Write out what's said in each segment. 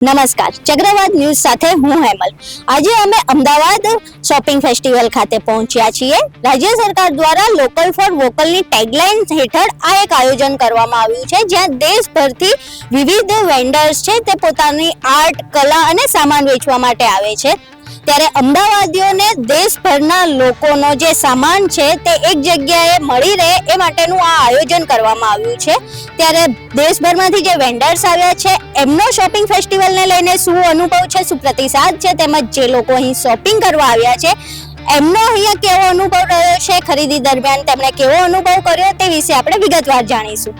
નમસ્કાર, ચક્રવાત ન્યૂઝ સાથે હું હેમલ। આજે અમે અમદાવાદ શોપિંગ ફેસ્ટિવલ ખાતે પહોંચ્યા છીએ। રાજ્ય સરકાર દ્વારા લોકલ ફોર વોકલની ટેગલાઇન હેઠળ આ એક આયોજન કરવામાં આવ્યું છે, જ્યાં દેશભરથી વિવિધ વેન્ડર્સ છે તે પોતાની આર્ટ, કલા અને સામાન વેચવા માટે આવે છે। ત્યારે અમદાવાદીઓને દેશભરના લોકોનો જે સામાન છે તે એક જગ્યાએ મળી રહે એ માટેનું આ આયોજન કરવામાં આવ્યું છે। ત્યારે દેશભરમાંથી જે વેન્ડર્સ આવ્યા છે એમનો શોપિંગ ફેસ્ટિવલને લઈને શું અનુભવ છે, શું પ્રતિસાદ છે, તેમજ જે લોકો અહીં શોપિંગ કરવા આવ્યા છે એમનો અહીંયા કેવો અનુભવ રહ્યો છે, ખરીદી દરમિયાન તેમણે કેવો અનુભવ કર્યો તે વિશે આપણે વિગતવાર જાણીશું।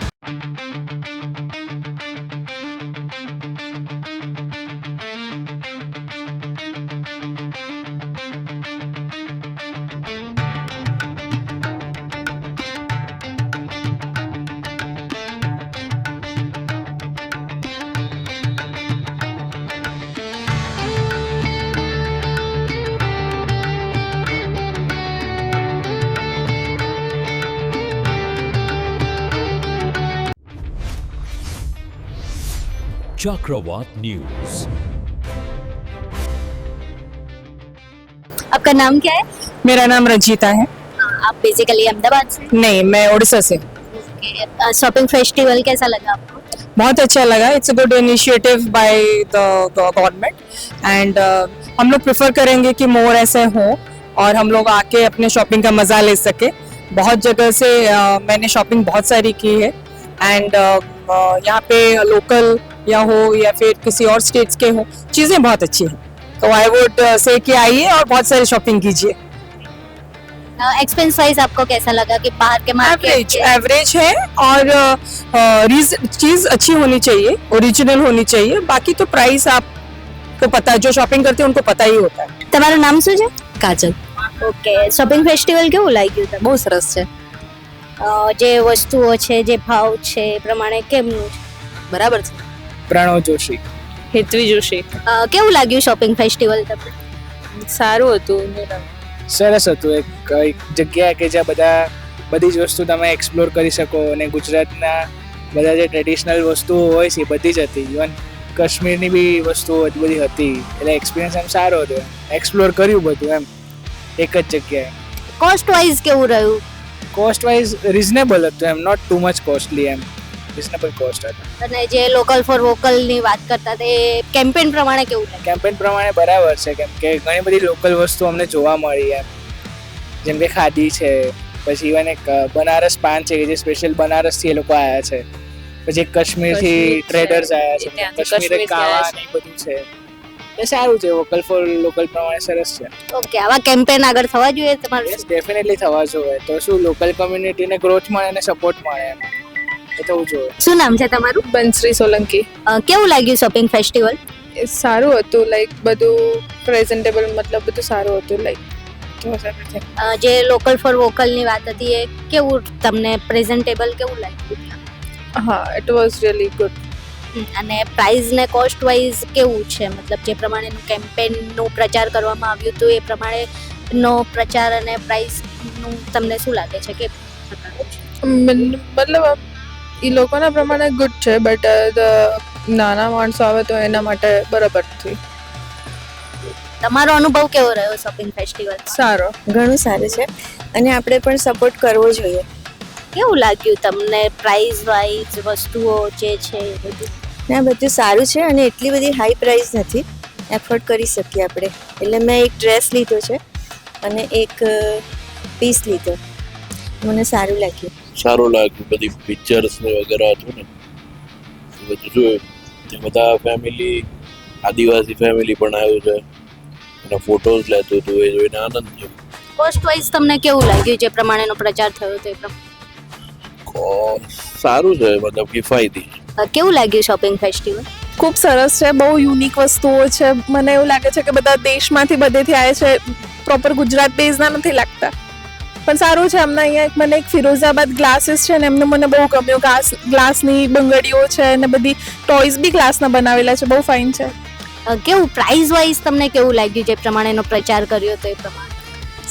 चक्रवात न्यूज। आपका नाम क्या है? मेरा नाम रंजीता है। आप बेसिकली अहमदाबाद से? नहीं, मैं उड़ीसा से। शॉपिंग फेस्टिवल कैसा लगा आपको? बहुत अच्छा लगा। It's a good initiative by the government and हम लोग प्रेफर करेंगे कि मोर ऐसे हो और हम लोग आके अपने शॉपिंग का मजा ले सके। बहुत जगह से मैंने शॉपिंग बहुत सारी की है एंड यहाँ पे लोकल या हो या फिर किसी और स्टेट्स के हो, चीज़ें बहुत अच्छी हैं। तो आई वुड से कि आइए और बहुत सारी शॉपिंग कीजिए। एक्सपेंस वाइज आपको कैसा लगा कि बाहर के मार्केट? एवरेज है और चीज़ अच्छी होनी चाहिए, ओरिजिनल होनी चाहिए। बाकी तो प्राइस आपको पता है, जो शॉपिंग करते हैं उनको पता ही होता है। તમારું નામ શું છે? કાજલ। ઓકે, શોપિંગ ફેસ્ટિવલ કેવું લાગ્યું તમને? બહુ સરસ છે। જે વસ્તુઓ છે, જે ભાવ છે એ પ્રમાણે કેમનું છે? બરાબર છે। પ્રણવ જોશી। હેતવી જોશી। કેવું લાગ્યું શોપિંગ ફેસ્ટિવલ તમને? સારું હતું। સરસ હતું। એક જગ્યા કે જ્યાં બધી જ વસ્તુ તમે એક્સપ્લોર કરી શકો અને ગુજરાતના બધા જે ટ્રેડિશનલ વસ્તુઓ હોય છે એ બધી જ હતી। ઇવન કાશ્મીરની બી વસ્તુઓ બધી હતી, એટલે એક્સપિરિયન્સ એમ સારો હતો। એક્સપ્લોર કર્યું બધું એમ એક જ જગ્યાએ। કોસ્ટ વાઇઝ કેવું રહ્યું? કોસ્ટ વાઇઝ રિઝનેબલ હતું એમ, નોટ ટુ મચ કોસ્ટલી એમ, રિઝનેબલ કોસ્ટ હતું। અને જે લોકલ ફોર વોકલની વાત કરતા તે કેમ્પેન પ્રમાણે કેવું લાગ્યું? કેમ્પેન પ્રમાણે બરાબર છે, કેમ કે ઘણી બધી લોકલ વસ્તુ અમને જોવા મળી એમ, જેમ કે ખાદી છે, પછી ઇવન એક બનારસ પાન છે કે જે સ્પેશિયલ બનારસથી એ લોકો આવ્યા છે, પછી એક કાશ્મીરથી ટ્રેડર્સ આવ્યા છે, કાશ્મીરી કાવા ને બધું છે। એ સારું છે, વોકલ ફોર લોકલ પ્રમાણે સરસ છે। ઓકે, આવા કેમ્પેન આગળ થવા જોઈએ તમારું? ડેફિનેટલી થવા જોઈએ, તો શું લોકલ કોમ્યુનિટીને ગ્રોથ મળે અને સપોર્ટ મળે એમ, એ થવું જોઈએ। શું નામ છે તમારું? બંશ્રી સોલંકી। કેવું લાગ્યું શોપિંગ ફેસ્ટિવલ? સારું હતું, લાઈક બધું પ્રેઝન્ટેબલ, મતલબ બધું સારું હતું, લાઈક જે લોકલ ફોર વોકલની વાત હતી એ કેવું તમને પ્રેઝન્ટેબલ કેવું લાગ્યું? હા, ઇટ વોઝ રિયલી ગુડ। અને પ્રાઇઝ ને કોસ્ટ વાઇઝ કેવું છે, મતલબ જે પ્રમાણેનું કેમ્પેનનું પ્રચાર કરવામાં આવ્યું હતું એ પ્રમાણેનો પ્રચાર અને પ્રાઇસનું તમને શું લાગે છે કે મતલબ એ લોકોના પ્રમાણે ગુડ છે, બટ નાના માણસો આવે તો એના માટે બરાબર નથી। તમારો અનુભવ કેવો રહ્યો શોપિંગ ફેસ્ટિવલ? સારો, ઘણું સારું છે અને આપણે પણ સપોર્ટ કરવો જોઈએ। કેવું લાગ્યું તમને પ્રાઇસ વાઇઝ વસ્તુઓ જે છે એ બધું? ના, બધું સારું છે અને એટલી બધી હાઈ પ્રાઇસ નથી, એફોર્ડ કરી શકીએ આપણે। એટલે મેં એક ડ્રેસ લીધો છે અને એક પીસ લીધો, મને સારું લાગ્યું। સારું લાગ્યું, બધી પિક્ચર્સ ને વગેરે હતું ને એ બધું જોયું, તે બધા ફેમિલી, આદિવાસી ફેમિલી પણ આવ્યું છે અને ફોટોઝ લેતું હતું, એ જોઈને આનંદ થયો। કોસ્ટ વાઇઝ તમને કેવું લાગ્યું જે પ્રમાણેનો પ્રચાર થયો તે પ્રમાણે? સારું છે, મતલબ કિફાયતી। કેવું લાગ્યું શોપિંગ ફેસ્ટિવલ? ખૂબ સરસ છે, બહુ યુનિક વસ્તુઓ છે। મને એવું લાગે છે કે બધા દેશમાંથી બધેથી આવે છે, પ્રોપર ગુજરાત બેઝના નથી લાગતા, પણ સારું છે। અમને અહીંયા મને એક ફિરોઝાબાદ ગ્લાસીસ છે ને એમને મને બહુ ગમ્યું, ગ્લાસની બંગડીઓ છે અને બધી ટોયઝ બી ગ્લાસના બનાવેલા છે, બહુ ફાઇન છે। કેવું પ્રાઇસ વાઇઝ તમને કેવું લાગ્યું જે પ્રમાણેનો પ્રચાર કર્યો તો એ પ્રમાણે?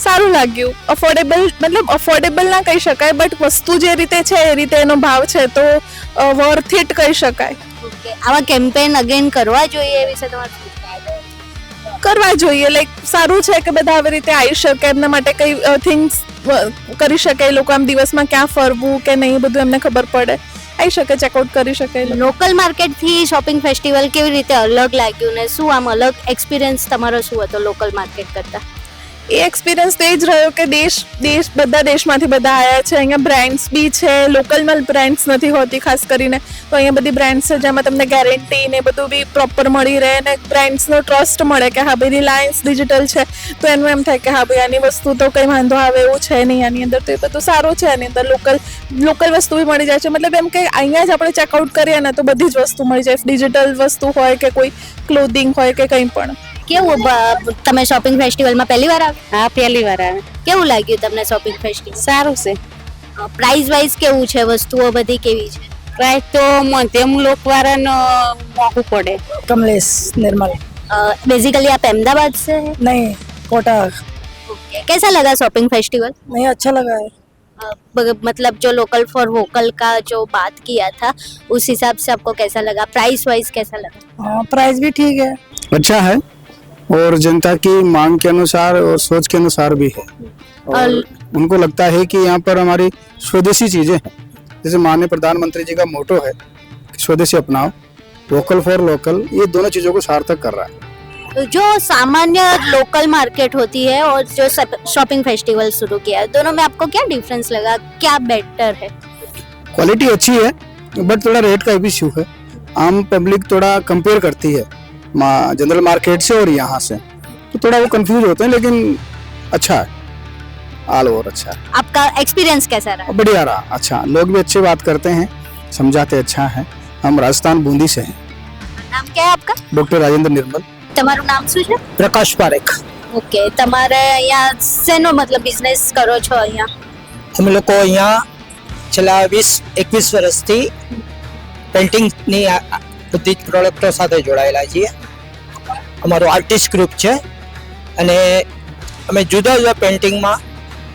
સારું લાગ્યું। અફોર્ડેબલ, મતલબ અફોર્ડેબલ ના કહી શકાય, બટ વસ્તુ જે રીતે છે એ રીતે એનો ભાવ છે, તો વર્થ ઇટ કહી શકાય। ઓકે, આવા કેમ્પેન અગેન કરવા જોઈએ એ વિશે તમારું શું વિચાર? કરવા જોઈએ, લાઈક સારું છે કે બધા આવી રીતે આવી શકે, એમના માટે કઈ થિંગ્સ કરી શકે, એ લોકો આમ દિવસમાં ક્યાં ફરવું કે નહીં બધું એમને ખબર પડે, આવી શકે, ચેકઆઉટ કરી શકે. લોકલ માર્કેટ થી શોપિંગ ફેસ્ટિવલ કેવી રીતે અલગ લાગ્યું ને શું આમ અલગ એક્સપિરિયન્સ તમારો શું હતો લોકલ માર્કેટ કરતા? એ એક્સપિરિયન્સ તો એ જ રહ્યો કે દેશ બધા દેશમાંથી બધા આવ્યા છે. અહીંયા બ્રાન્ડ્સ બી છે, લોકલમાં બ્રાન્ડ્સ નથી હોતી ખાસ કરીને, તો અહીંયા બધી બ્રાન્ડ્સ છે જેમાં તમને ગેરંટી ને બધું બી પ્રોપર મળી રહે અને બ્રાન્ડ્સનો ટ્રસ્ટ મળે કે હા ભાઈ રિલાયન્સ ડિજિટલ છે તો એનું એમ થાય કે હા ભાઈ આની વસ્તુ તો કંઈ વાંધો આવે એવું છે નહીં આની અંદર, તો એ બધું સારું છે. આની અંદર લોકલ વસ્તુ બી મળી જાય છે, મતલબ એમ કે અહીંયા જ આપણે ચેકઆઉટ કરીએ ને તો બધી જ વસ્તુ મળી જાય, ડિજિટલ વસ્તુ હોય કે કોઈ ક્લોથિંગ હોય કે કંઈ પણ. કેવું તમે શોપિંગ ફેસ્ટિવલમાં પહેલી વાર આવ્યા? હા, પહેલી વાર આવે. કેવું લાગ્યું તમને શોપિંગ ફેસ્ટિવલ? સારું છે. પ્રાઇસ વાઇઝ કેવું છે, વસ્તુઓ બધી કેવી છે? પ્રાઇસ તો મધ્યમ લોકવાળાનો મોંઘું પડે. कमलेश निर्मल. बेसिकली आप अहमदाबाद से हैं? नहीं, कोटा. ओके, कैसा लगा शॉपिंग फेस्टिवल? नहीं, अच्छा लगा है. मतलब जो लोकल फॉर वोकल का जो बात किया था उस हिसाब से आपको कैसा लगा? प्राइस वाइज कैसा लगा? हाँ, प्राइस भी ठीक है. अच्छा है और जनता की मांग के अनुसार और सोच के अनुसार भी है और उनको लगता है कि यहाँ पर हमारी स्वदेशी चीजें हैं. जैसे माननीय प्रधानमंत्री जी का मोटो है स्वदेशी अपनाओ, वोकल फॉर लोकल, ये दोनों चीजों को सार्थक कर रहा है. तो जो सामान्य लोकल मार्केट होती है और जो शॉपिंग फेस्टिवल शुरू किया है, दोनों में आपको क्या डिफरेंस लगा? क्या बेटर है? क्वालिटी अच्छी है बट थोड़ा रेट का इशू है. आम पब्लिक थोड़ा कंपेयर करती है जनरल मार्केट से और यहाँ से, तो थोड़ा वो कंफ्यूज होते हैं, लेकिन अच्छा है, ऑल ओवर अच्छा है. आपका एक्सपीरियंस कैसा रहा? बढ़िया रहा, अच्छा, लोग भी अच्छी बात करते हैं, समझाते अच्छा है. हम राजस्थान बूंदी से हैं. नाम क्या है आपका? डॉक्टर राजेंद्र निर्मल. તમારું નામ શું છે? प्रकाश पारेख. ઓકે, તમારે અહીંયા શેનો મતલબ બિઝનેસ કરો છો અહીંયા? અમે લોકો અહીંયા છેલ્લા 20-21 વર્ષથી પેઇન્ટિંગની બધી જ પ્રોડક્ટો સાથે જોડાયેલા છીએ. અમારું આર્ટિસ્ટ ગ્રુપ છે અને અમે જુદા જુદા પેઇન્ટિંગમાં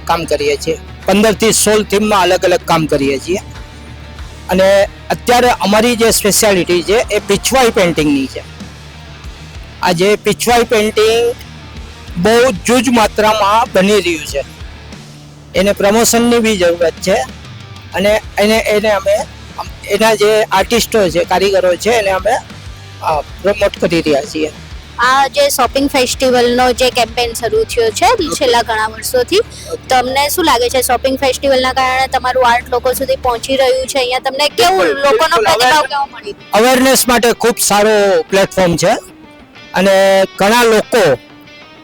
કામ કરીએ છીએ. 15થી 16 થીમમાં અલગ અલગ કામ કરીએ છીએ અને અત્યારે અમારી જે સ્પેશિયાલિટી છે એ પીછવાઈ પેઇન્ટિંગની છે. આ જે પીછવાઈ પેઇન્ટિંગ બહુ જૂજ માત્રામાં બની રહ્યું છે, એને પ્રમોશનની બી જરૂરત છે અને એને અમે એના જે આર્ટિસ્ટો છે, કારીગરો છે, એને અમે પ્રમોટ કરી રહ્યા છીએ. આ જે શોપિંગ ફેસ્ટિવલનો જે કેમ્પેન શરૂ થયો છે છેલ્લા ઘણા વર્ષોથી, તમને શું લાગે છે શોપિંગ ફેસ્ટિવલના કારણે તમારું આર્ટ લોકો સુધી પહોંચી રહ્યું છે? અહીંયા તમને કેવું લોકોનો પ્રતિભાવ કેવો મળી? અવેરનેસ માટે ખૂબ સારો પ્લેટફોર્મ છે અને ઘણા લોકો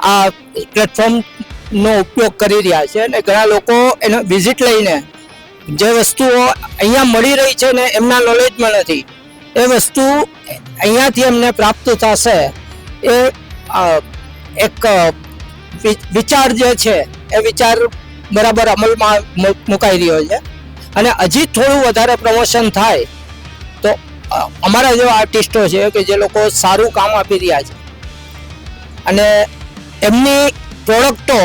આ પ્લેટફોર્મનો ઉપયોગ કરી રહ્યા છે અને ઘણા લોકો એનો વિઝિટ લઈને જે વસ્તુઓ અહીંયા મળી રહી છે ને એમના નોલેજમાં નથી, એ વસ્તુ અહીંયાથી એમને પ્રાપ્ત થશે, એ એક વિચાર જે છે એ વિચાર બરાબર અમલમાં મુકાઈ રહ્યો છે અને હજી થોડું વધારે પ્રમોશન થાય તો અમારા જેવા આર્ટિસ્ટો છે કે જે લોકો સારું કામ આપી રહ્યા છે અને એમની પ્રોડક્ટો,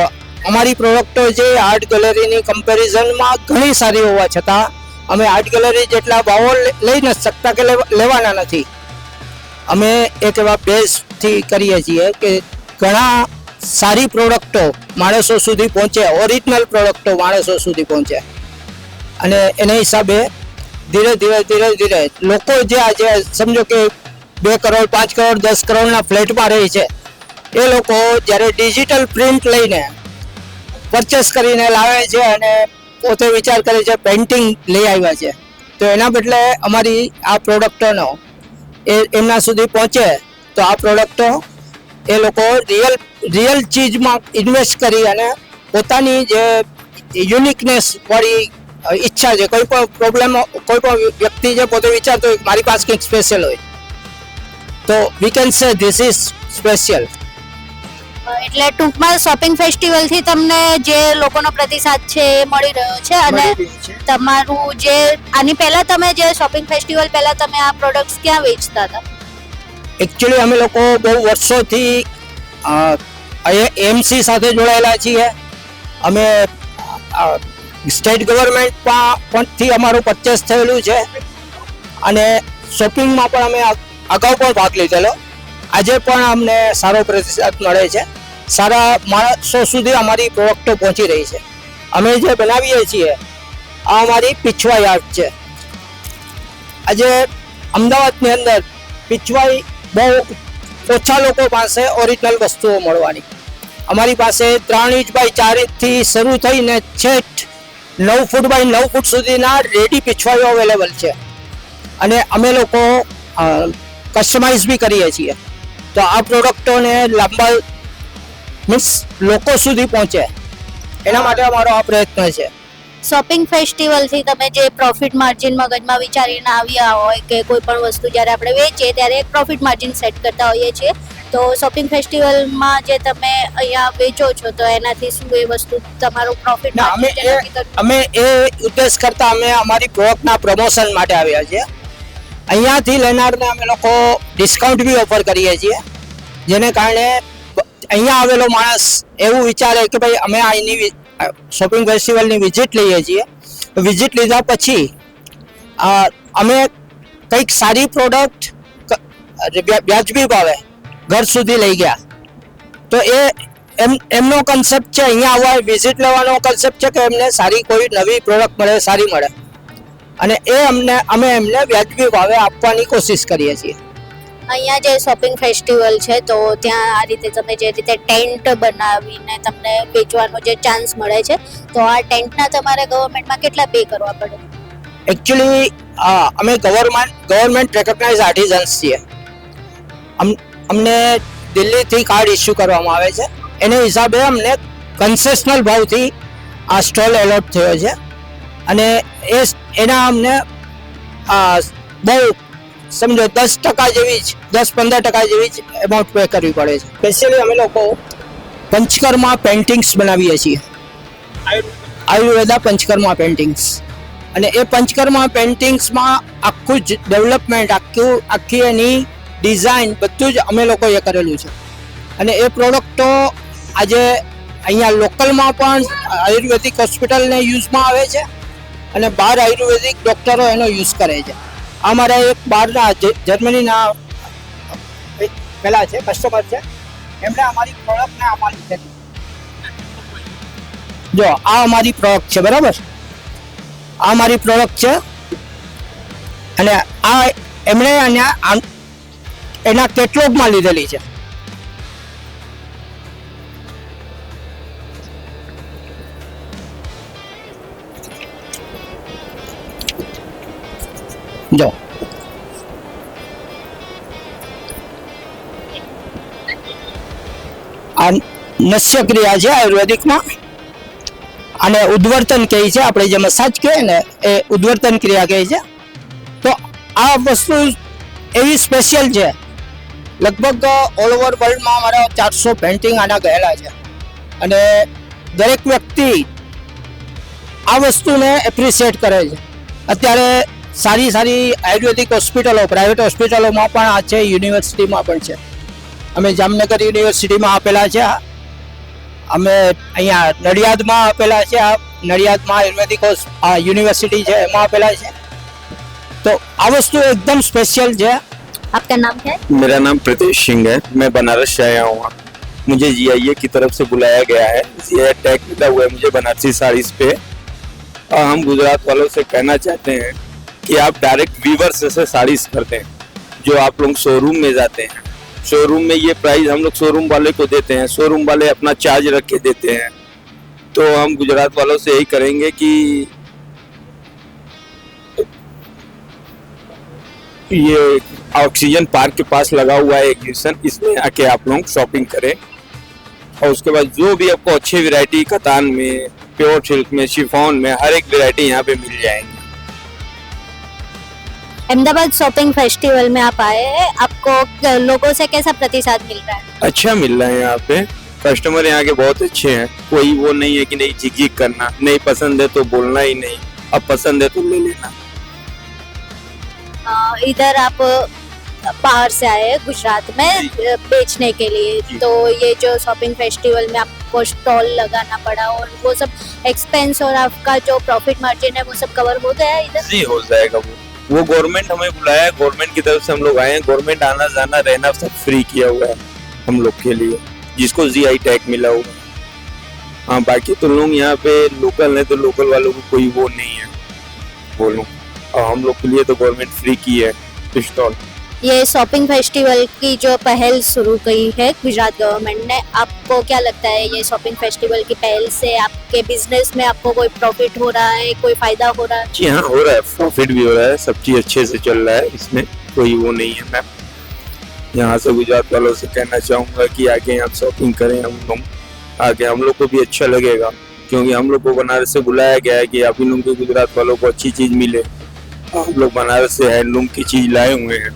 અમારી પ્રોડક્ટો જે આર્ટ ગેલેરીની કમ્પેરિઝનમાં ઘણી સારી હોવા છતાં અમે આર્ટ ગેલેરી જેટલા ભાવો લઈ નથી શકતા કે લેવાના નથી. અમે એક એવા બેઝથી કરીએ છીએ કે ઘણા સારી પ્રોડક્ટો માણસો સુધી પહોંચે, ઓરિજિનલ પ્રોડક્ટો માણસો સુધી પહોંચે અને એના હિસાબે ધીરે ધીરે લોકો જે આજે સમજો કે 2 કરોડ 5 કરોડ 10 કરોડના ફ્લેટમાં રહે છે, એ લોકો જ્યારે ડિજિટલ પ્રિન્ટ લઈને પરચેસ કરીને લાવે છે અને પોતે વિચાર કરે છે પેઇન્ટિંગ લઈ આવ્યા છે, તો એના બદલે અમારી આ પ્રોડક્ટોનો એમના સુધી પહોંચે તો આ પ્રોડક્ટો એ લોકો રિયલ ચીજમાં ઇન્વેસ્ટ કરી અને પોતાની જે યુનિકનેસ વાળી ઈચ્છા છે, કોઈ પણ પ્રોબ્લેમ, કોઈ પણ વ્યક્તિ જે પોતે વિચારતો હોય મારી પાસે કંઈક સ્પેશિયલ હોય તો we can say this is special. એટલે ટૂંકમાં શોપિંગ ફેસ્ટિવલથી તમને જે લોકોનો પ્રતિસાદ છે એ મળી રહ્યો છે અને તમારું જે આની પહેલા તમે જે શોપિંગ ફેસ્ટિવલ પહેલા તમે આ પ્રોડક્ટ્સ ક્યાં વેચતા હતા? એકચ્યુઅલી અમે લોકો બહુ વર્ષોથી એમસી સાથે જોડાયેલા છીએ. અમે સ્ટેટ ગવર્મેન્ટથી અમારું પરચેસ થયેલું છે અને શોપિંગમાં પણ અમે અગાઉ પણ ભાગ લીધેલો. આજે પણ અમને સારો પ્રતિસાદ મળે છે. સારા માણસો સુધી અમારી પ્રોડક્ટો પહોંચી રહી છે. અમે જે બનાવીએ છીએ આ અમારી પીછવાઈ આર્ટ છે. આજે અમદાવાદની અંદર પીછવાઈ બહુ ઓછા લોકો પાસે ઓરિજિનલ વસ્તુઓ મળવાની. અમારી પાસે 3 ઇંચ બાય 4 ઇંચથી શરૂ થઈને છેક 9 ફૂટ બાય 9 ફૂટ સુધીના રેડી પીછવાઈઓ અવેલેબલ છે. અને અમે લોકો કસ્ટમાઇઝ બી કરીએ છીએ. તો આ પ્રોડક્ટોને લાંબા મીન્સ લોકો સુધી પહોંચે એના માટે અમારો આ પ્રયત્ન છે. શોપિંગ ફેસ્ટિવલથી તમે જે પ્રોફિટ માર્જિન મગજમાં વિચારીને આવ્યા હોય કે કોઈ પણ વસ્તુ જ્યારે આપણે વેચીએ ત્યારે એક પ્રોફિટ માર્જિન સેટ કરતા હોઈએ છીએ, તો શોપિંગ ફેસ્ટિવલમાં જે તમે અહીંયા વેચો છો તો એનાથી શું એ વસ્તુ તમારું પ્રોફિટ અમે એ ઉદ્દેશ કરતા અમે અમારી પ્રોડક્ટના પ્રમોશન માટે આવ્યા છીએ. અહીંયાથી લેનારને અમે લોકો ડિસ્કાઉન્ટ બી ઓફર કરીએ છીએ, જેને કારણે અહીંયા આવેલો માણસ એવું વિચારે કે ભાઈ અમે અહીંની શોપિંગ ફેસ્ટિવલની વિઝિટ લઈએ છીએ. વિઝિટ લીધા પછી અમે કંઈક સારી પ્રોડક્ટ વ્યાજબી ભાવે ઘર સુધી લઈ ગયા. તો એમનો કન્સેપ્ટ છે, અહીંયા આવવા વિઝિટ લેવાનો કન્સેપ્ટ છે કે એમને સારી કોઈ નવી પ્રોડક્ટ મળે, સારી મળે, અને અમે એમને વ્યાજબી ભાવે આપવાની કોશિશ કરીએ છીએ. અહીંયા જે શોપિંગ ફેસ્ટિવલ છે તો ત્યાં આ રીતે તમે જે રીતે ટેન્ટ બનાવીને તમને વેચવાનો જે ચાન્સ મળે છે, તો આ ટેન્ટના તમારે ગવર્મેન્ટમાં કેટલા પે કરવા પડે? એકચ્યુઅલી અમે ગવર્મેન્ટ રેકોગ્નાઇઝ આર્ટિઝન્સ છીએ. અમને દિલ્હીથી કાર્ડ ઇસ્યુ કરવામાં આવે છે. એને હિસાબે અમને કન્સેશનલ ભાવથી આ સ્ટોલ એલોટ થયો છે. અને એના અમને બહુ સમજો 10% જેવી જ 10-15% જેવી જ એમાઉન્ટ પે કરવી પડે છે. સ્પેશિયલી અમે લોકો પંચકર્મા પેઇન્ટિંગ્સ બનાવીએ છીએ, આયુર્વેદા પંચકર્મા પેઇન્ટિંગ્સ. અને એ પંચકર્મા પેઇન્ટિંગ્સમાં આખું જ ડેવલપમેન્ટ, આખી એની ડિઝાઇન બધું જ અમે લોકોએ કરેલું છે. અને એ પ્રોડક્ટો આજે અહીંયા લોકલમાં પણ આયુર્વેદિક હોસ્પિટલને યુઝમાં આવે છે અને બહાર આયુર્વેદિક ડૉક્ટરો એનો યુઝ કરે છે. અમારા એક બહારના જર્મનીના પેલા છે કસ્ટમર છે, એમણે અમારી પ્રોડક્ટને અમારી લીધેલી. જો આ અમારી પ્રોડક્ટ છે, બરાબર? આ અમારી પ્રોડક્ટ છે અને આ એમણે એના કેટલોગમાં લીધેલી છે. જો આ નસ્ય ક્રિયા છે આયુર્વેદિકમાં, અને ઉદ્વર્તન કહે છે. આપણે જે મસાજ કહીએ ને એ ઉદ્વર્તન ક્રિયા કહે છે. તો આ વસ્તુ એવી સ્પેશિયલ છે, લગભગ ઓલ ઓવર વર્લ્ડમાં અમારા 400 પેઇન્ટિંગ આના ગયેલા છે. અને દરેક વ્યક્તિ આ વસ્તુને એપ્રિશિએટ કરે છે. અત્યારે સારી આયુર્વેદિક હોસ્પિટલો, પ્રાઇવેટ હોસ્પિટલોમાં પણ આ છે, યુનિવર્સિટીમાં પણ છે. અમે જામનગર યુનિવર્સિટીમાં આપેલા છે, અમે અહીંયા નડિયાદમાં આપેલા છે. આ નડિયાદમાં આયુર્વેદિક યુનિવર્સિટી છે એમાં આપેલા છે. तो આ વસ્તુ एकदम स्पेशल है. आपका नाम क्या है? मेरा नाम प्रीतेश सिंह है. मैं बनारस से आया हूँ. मुझे जीआईए की तरफ से बुलाया गया है. ये टैग मिला हुआ है मुझे बनारसी साड़ीज पे. और हम गुजरात वालों से कहना चाहते हैं कि आप डायरेक्ट वीवर्स से साड़ीज करते हैं. जो आप लोग शोरूम में जाते हैं, शोरूम में ये प्राइस हम लोग शोरूम वाले को देते हैं, शोरूम वाले अपना चार्ज रख के देते हैं. तो हम गुजरात वालों से यही करेंगे कि ये ऑक्सीजन पार्क के पास लगा हुआ है एग्जीबिशन, इसमें आके आप लोग शॉपिंग करें. और उसके बाद जो भी आपको अच्छी वैरायटी कतान में, प्योर सिल्क में, शिफॉन में, हर एक वैरायटी यहाँ पे मिल जाएंगी. अहमदाबाद शॉपिंग फेस्टिवल में आप आए हैं, आपको लोगों से कैसा प्रतिसाद मिल रहा है? अच्छा मिल रहा है. यहाँ पे कस्टमर यहाँ के बहुत अच्छे हैं. कोई वो नहीं है कि नहीं झिक करना, नहीं पसंद है तो बोलना ही नहीं, अब पसंद है तो ले लेना. इधर आप बाहर से आए हैं गुजरात में बेचने के लिए, तो ये जो शॉपिंग फेस्टिवल में आपको स्टॉल लगाना पड़ा और वो सब एक्सपेंस और आपका जो प्रॉफिट मार्जिन है वो सब कवर हो गया है इधर? जी हो जाएगा. वो वो गवर्नमेंट हमें बुलाया है, गवर्नमेंट की तरफ से हम लोग आए हैं। गवर्नमेंट आना जाना रहना सब फ्री किया हुआ है हम लोग के लिए, जिसको जीआई टैग मिला हुआ है। हाँ, बाकी तो लोग यहाँ पे लोकल है तो लोकल वालों को कोई वो नहीं है बोलूं, और हम लोग के लिए तो गवर्नमेंट फ्री की है स्टॉल। ये शॉपिंग फेस्टिवल की जो पहल शुरू की है गुजरात गवर्नमेंट ने, आपको क्या लगता है ये शॉपिंग फेस्टिवल की पहल से आपके बिजनेस में आपको कोई प्रॉफिट हो रहा है, कोई फायदा हो रहा है? जी हाँ, हो रहा है, प्रॉफिट भी हो रहा है, सब चीज अच्छे से चल रहा है, इसमें कोई वो नहीं है। मैं यहाँ से गुजरात वालों से कहना चाहूँगा कि आगे यहाँ शॉपिंग करें हम लोग, आगे हम लोग को भी अच्छा लगेगा, क्योंकि हम लोग को बनारस से बुलाया गया है कि आप इन लोगों को गुजरात वालों को अच्छी चीज मिले। हम लोग बनारस से हैंडलूम की चीज लाए हुए हैं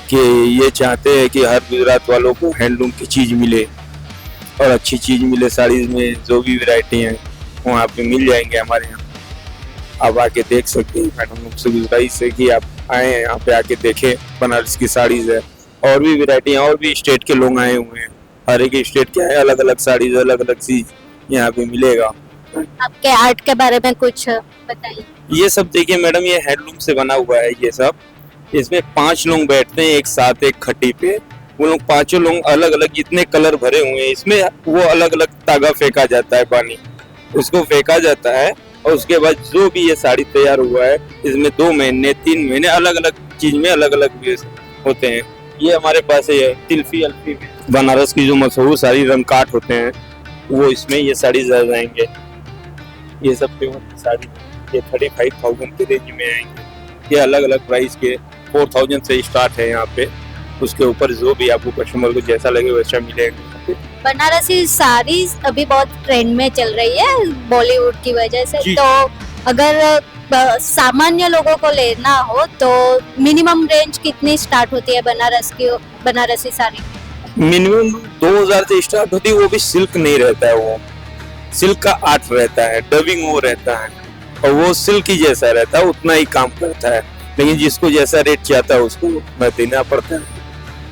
कि ये चाहते हैं कि हर गुजरात वालों को हैंडलूम की चीज मिले और अच्छी चीज मिले। साड़ीज में जो भी वैरायटी है वो यहाँ पे मिल जाएंगे हमारे यहाँ, आप आके देख सकते हैं। मैडम लोग से गुजारिश है कि आप आए यहाँ पे आके देखें, बनारस की साड़ीज है और भी वैरायटी, और भी स्टेट के लोग आए हुए हैं, हर एक स्टेट के है, अलग अलग साड़ीज अलग अलग चीज यहाँ पे मिलेगा। आपके आर्ट के बारे में कुछ बताइए। ये सब देखिए मैडम, ये हैंडलूम से बना हुआ है ये सब। इसमें 5 लोग बैठते हैं एक साथ एक खट्टी पे, वो लोग 5 लोग अलग अलग जितने कलर भरे हुए हैं इसमें, वो अलग अलग तागा फेंका जाता है, पानी उसको फेंका जाता है और उसके बाद जो भी ये साड़ी तैयार हुआ है इसमें 2 महीने 3 महीने अलग अलग चीज में अलग अलग होते हैं। ये हमारे पास है तिल्फी अल्फी में बनारस की जो मशहूर साड़ी रंगकाट होते हैं वो इसमें ये साड़ी आ जाएंगे। ये सब प्योर साड़ी ये 35,000 के रेंज में आएंगे। ये अलग अलग प्राइस के 4,000 से स्टार्ट है यहाँ पे, उसके ऊपर जो भी आपको कस्टमर को जैसा लगे वैसा मिलेगा। बनारसी साड़ीज अभी बहुत ट्रेंड में चल रही है बॉलीवुड की वजह से, तो अगर सामान्य लोगों को लेना हो तो मिनिमम रेंज कितनी स्टार्ट होती है बनारसी साड़ी? मिनिमम 2,000 से स्टार्ट होती है, वो भी सिल्क नहीं रहता है, वो सिल्क का आर्ट रहता है, डबिंग वो रहता है और वो सिल्क ही जैसा रहता है, उतना ही काम करता है। लेकिन जिसको जैसा रेट चाहता है उसको देना पड़ता है।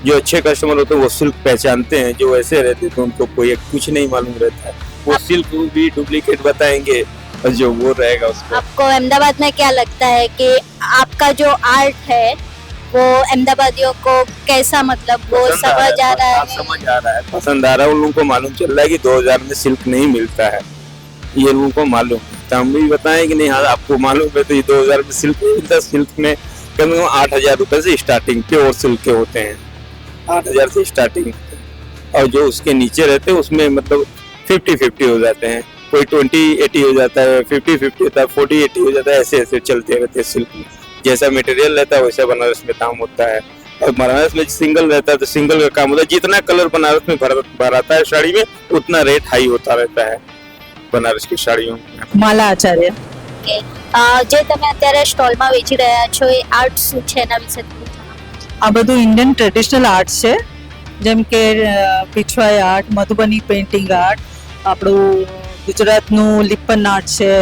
जो अच्छे कस्टमर होते हैं वो सिल्क पहचानते हैं, जो ऐसे रहते हैं तो उनको कोई कुछ नहीं मालूम रहता है, वो सिल्क भी डुप्लीकेट बताएंगे और जो वो रहेगा उसको। आपको अहमदाबाद में क्या लगता है कि आपका जो आर्ट है वो अहमदाबादियों को कैसा, मतलब वो समझ आ रहा है? समझ आ रहा है, पसंद आ रहा है। उन लोगों को मालूम चल रहा है कि 2000 में सिल्क नहीं मिलता है, ये लोगों को मालूम है। तो हम भी बताएं कि नहीं, हाँ आपको मालूम है तो ये 2000 में सिल्क नहीं मिलता। सिल्क में कम से कम 8,000 रुपए से स्टार्टिंग प्योर सिल्क के होते हैं, 8,000 से स्टार्टिंग, और जो उसके नीचे रहते हैं उसमें मतलब 50-50 हो जाते हैं, कोई 20-80 हो जाता है, 50-50 होता है, 40-80 हो जाता है, ऐसे ऐसे चलते रहते हैं। सिल्क में जैसा मटेरियल रहता है वैसा बनारस में दाम होता है, और बनारस में सिंगल रहता है तो सिंगल का काम होता है। जितना कलर बनारस में भराता है साड़ी में उतना रेट हाई होता रहता है बनारस की साड़ियों में। માલા આચાર્ય જે તમે અત્યારે સ્ટોલમાં વેચી રહ્યા છો એ આર્ટ શું છે એના વિશે થોડું જણાવો। આ બધું ઇન્ડિયન ટ્રેડિશનલ આર્ટ છે, જેમ કે પીછવાઈ આર્ટ, મધુબની પેઇન્ટિંગ આર્ટ, આપણું ગુજરાતનું લિપ્પન આર્ટ છે,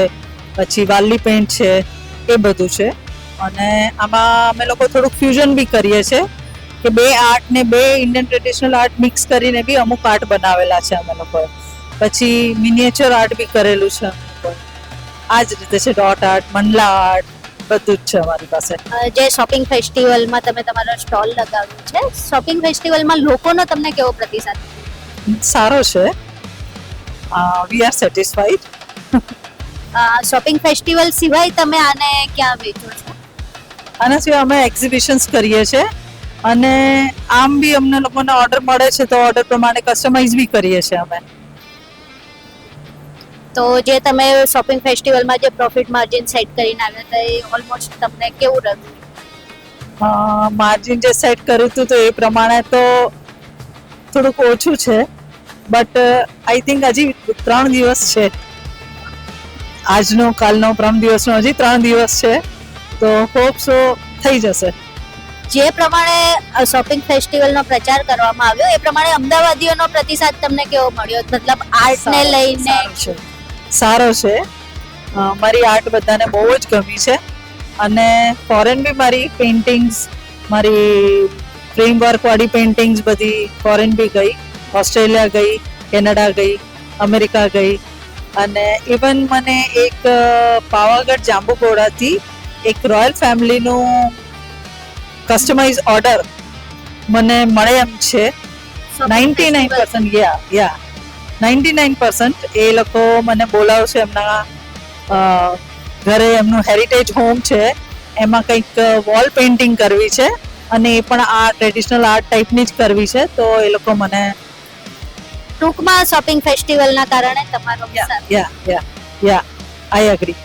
પછી વાલી પેઇન્ટ છે, એ બધું છે। અને આમાં અમે લોકો થોડુંક ફ્યુઝન બી કરીએ છીએ કે 2 આર્ટ ને 2 ઇન્ડિયન ટ્રેડિશનલ આર્ટ મિક્સ કરીને બી અમુક આર્ટ બનાવેલા છે અમે લોકોએ। પછી મિનિએચર આર્ટ બી કરેલું છે અમે લોકોએ। આ જ રીતે છે ડોટ આર્ટ, મંડલા આર્ટ, બધું જ છે અમારી પાસે। જે શોપિંગ ફેસ્ટિવલમાં તમે તમારો સ્ટોલ લગાવ્યો છે, શોપિંગ ફેસ્ટિવલમાં લોકોનો તમને કેવો પ્રતિસાદ? સારો છે, we are satisfied. Shopping festival સિવાય તમે આને ક્યાં વેચો છો? આના સિવાય અમે એક્ઝિબિશન્સ કરીએ છીએ અને આમ બી અમને લોકોને ઓર્ડર મળે છે તો ઓર્ડર પ્રમાણે કસ્ટમાઇઝ બી કરીએ છીએ અમે। તો જે તમે શોપિંગ ફેસ્ટિવલમાં જે પ્રોફિટ માર્જિન સેટ કરીને આવ્યા હતા એ ઓલમોસ્ટ તમને કેવું રહ્યું? માર્જિન જે સેટ કર્યું હતું તો એ પ્રમાણે તો થોડુંક ઓછું છે, બટ આઈ થિંક હજી 3 દિવસ છે, આજનો કાલનો 3 દિવસનો હજી 3 દિવસ છે, તો હોપ સો થઈ જશે। જે પ્રમાણે શોપિંગ ફેસ્ટિવલનો પ્રચાર કરવામાં આવ્યો એ પ્રમાણે અમદાવાદીઓનો પ્રતિસાદ તમને કેવો મળ્યો? મતલબ આર્ટને લઈને સારો છે, મારી આર્ટ બધાને બહુ જ ગમી છે અને ફોરેન બી મારી પેઇન્ટિંગ્સ, મારી ફ્રેમ વર્ક વાળી પેઇન્ટિંગ્સ બધી ફોરેન બી ગઈ, ઓસ્ટ્રેલિયા ગઈ, કેનેડા ગઈ, અમેરિકા ગઈ અને ઇવન મને એક પાવાગઢ જાંબુઘોડાથી એક રોયલ ફેમિલીનું કસ્ટમાઇઝ ઓર્ડર મને મળે એમ છે 99% યા 99% એ લોકો મને બોલાવશે એમના ઘરે. એમનું હેરિટેજ હોમ છે, એમાં કંઈક વોલ પેઇન્ટિંગ કરવી છે અને એ પણ આ ટ્રેડિશનલ આર્ટ ટાઈપની જ કરવી છે. તો એ લોકો મને ટૂંકમાં શોપિંગ ફેસ્ટિવલના કારણે તમારો યા આઈ એગ્રી.